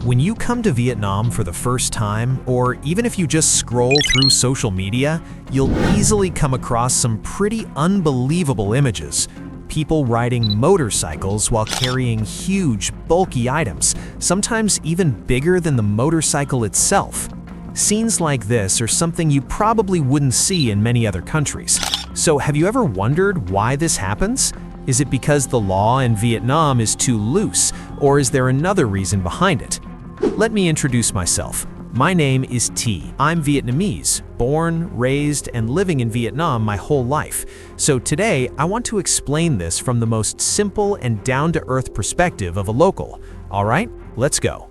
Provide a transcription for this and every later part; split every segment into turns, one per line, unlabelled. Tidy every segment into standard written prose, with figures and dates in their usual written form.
When you come to Vietnam for the first time, or even if you just scroll through social media, you'll easily come across some pretty unbelievable images. People riding motorcycles while carrying huge, bulky items, sometimes even bigger than the motorcycle itself. Scenes like this are something you probably wouldn't see in many other countries. So have you ever wondered why this happens? Is it because the law in Vietnam is too loose, or is there another reason behind it? Let me introduce myself. My name is T. I'm Vietnamese, born, raised, and living in Vietnam my whole life. So today, I want to explain this from the most simple and down-to-earth perspective of a local. All right, let's go.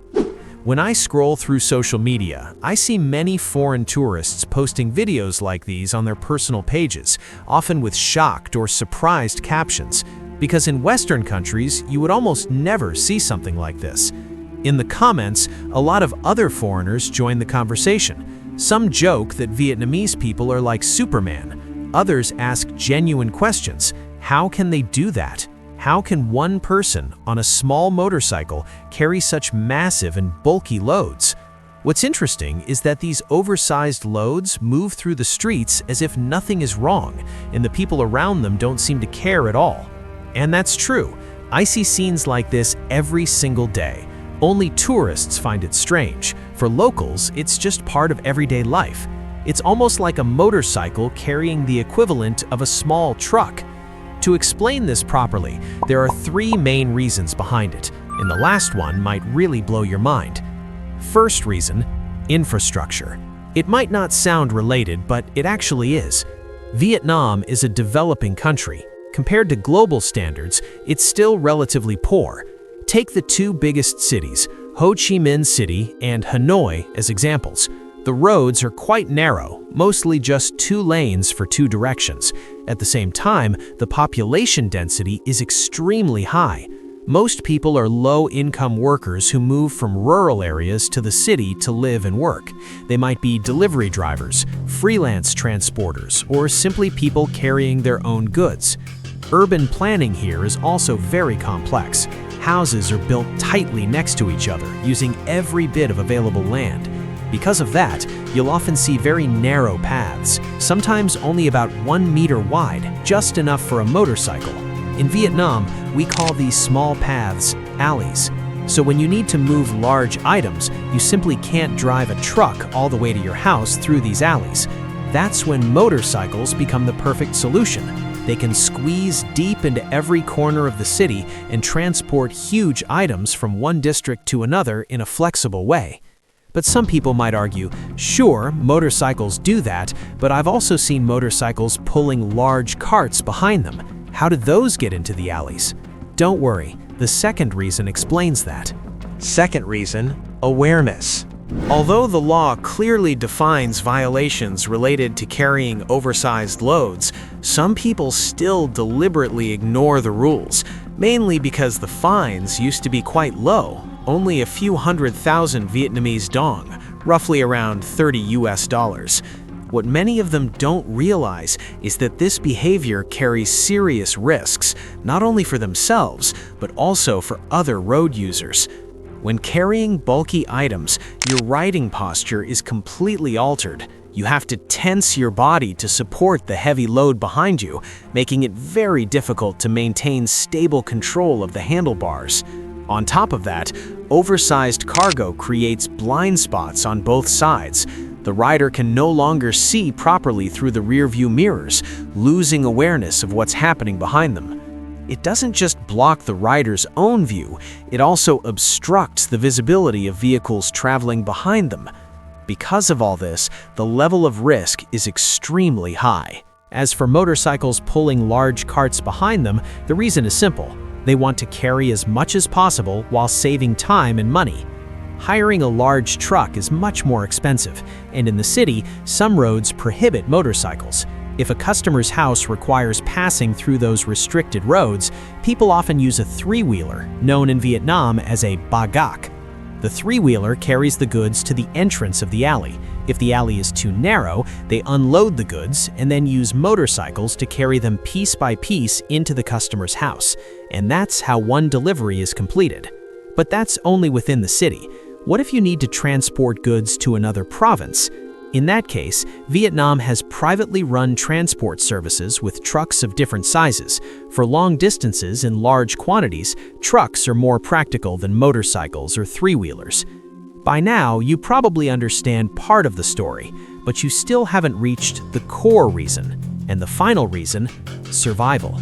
When I scroll through social media, I see many foreign tourists posting videos like these on their personal pages, often with shocked or surprised captions, because in Western countries, you would almost never see something like this. In the comments, a lot of other foreigners join the conversation. Some joke that Vietnamese people are like Superman. Others ask genuine questions. How can they do that? How can one person on a small motorcycle carry such massive and bulky loads? What's interesting is that these oversized loads move through the streets as if nothing is wrong, and the people around them don't seem to care at all. And that's true. I see scenes like this every single day. Only tourists find it strange. For locals, it's just part of everyday life. It's almost like a motorcycle carrying the equivalent of a small truck. To explain this properly, there are three main reasons behind it, and the last one might really blow your mind. First reason, infrastructure. It might not sound related, but it actually is. Vietnam is a developing country. Compared to global standards, it's still relatively poor. Take the two biggest cities, Ho Chi Minh City and Hanoi, as examples. The roads are quite narrow, mostly just 2 lanes for 2 directions. At the same time, the population density is extremely high. Most people are low-income workers who move from rural areas to the city to live and work. They might be delivery drivers, freelance transporters, or simply people carrying their own goods. Urban planning here is also very complex. Houses are built tightly next to each other, using every bit of available land. Because of that, you'll often see very narrow paths, sometimes only about 1 meter wide, just enough for a motorcycle. In Vietnam, we call these small paths alleys. So when you need to move large items, you simply can't drive a truck all the way to your house through these alleys. That's when motorcycles become the perfect solution. They can squeeze deep into every corner of the city and transport huge items from one district to another in a flexible way. But some people might argue, sure, motorcycles do that, but I've also seen motorcycles pulling large carts behind them. How did those get into the alleys? Don't worry, the second reason explains that. Second reason, awareness. Although the law clearly defines violations related to carrying oversized loads, some people still deliberately ignore the rules, mainly because the fines used to be quite low, only a few $100,000 Vietnamese dong, roughly around $30 US. What many of them don't realize is that this behavior carries serious risks, not only for themselves, but also for other road users. When carrying bulky items, your riding posture is completely altered. You have to tense your body to support the heavy load behind you, making it very difficult to maintain stable control of the handlebars. On top of that, oversized cargo creates blind spots on both sides. The rider can no longer see properly through the rearview mirrors, losing awareness of what's happening behind them. It doesn't just block the rider's own view, it also obstructs the visibility of vehicles traveling behind them. Because of all this, the level of risk is extremely high. As for motorcycles pulling large carts behind them, the reason is simple. They want to carry as much as possible while saving time and money. Hiring a large truck is much more expensive, and in the city, some roads prohibit motorcycles. If a customer's house requires passing through those restricted roads, people often use a 3-wheeler, known in Vietnam as a ba gác. The 3-wheeler carries the goods to the entrance of the alley. If the alley is too narrow, they unload the goods and then use motorcycles to carry them piece by piece into the customer's house. And that's how one delivery is completed. But that's only within the city. What if you need to transport goods to another province? In that case, Vietnam has privately run transport services with trucks of different sizes. For long distances in large quantities, trucks are more practical than motorcycles or three-wheelers. By now, you probably understand part of the story, but you still haven't reached the core reason. And the final reason, survival.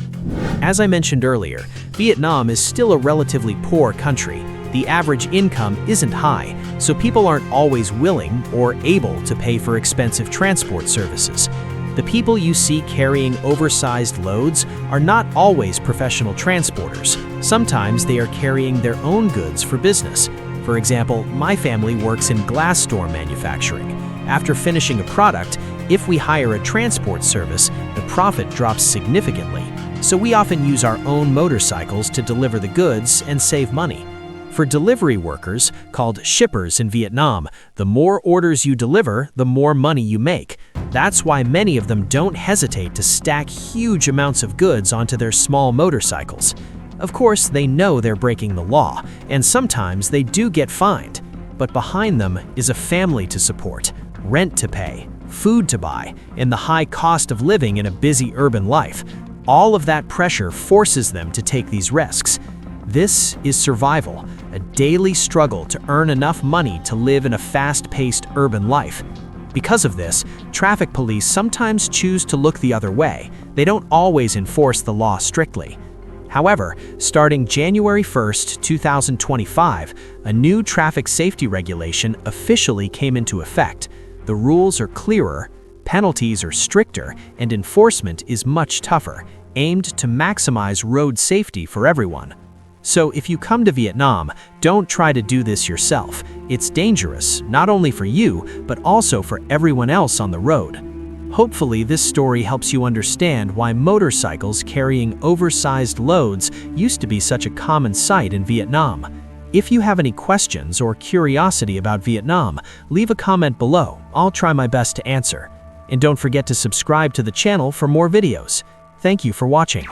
As I mentioned earlier, Vietnam is still a relatively poor country. The average income isn't high, so people aren't always willing or able to pay for expensive transport services. The people you see carrying oversized loads are not always professional transporters. Sometimes they are carrying their own goods for business. For example, my family works in glass door manufacturing. After finishing a product, if we hire a transport service, the profit drops significantly. So we often use our own motorcycles to deliver the goods and save money. For delivery workers, called shippers in Vietnam, the more orders you deliver, the more money you make. That's why many of them don't hesitate to stack huge amounts of goods onto their small motorcycles. Of course, they know they're breaking the law, and sometimes they do get fined. But behind them is a family to support, rent to pay, food to buy, and the high cost of living in a busy urban life. All of that pressure forces them to take these risks. This is survival, a daily struggle to earn enough money to live in a fast-paced urban life. Because of this, traffic police sometimes choose to look the other way. They don't always enforce the law strictly. However, starting January 1st, 2025, a new traffic safety regulation officially came into effect. The rules are clearer, penalties are stricter, and enforcement is much tougher, aimed to maximize road safety for everyone. So if you come to Vietnam, don't try to do this yourself. It's dangerous, not only for you, but also for everyone else on the road. Hopefully, this story helps you understand why motorcycles carrying oversized loads used to be such a common sight in Vietnam. If you have any questions or curiosity about Vietnam, leave a comment below. I'll try my best to answer. And don't forget to subscribe to the channel for more videos. Thank you for watching.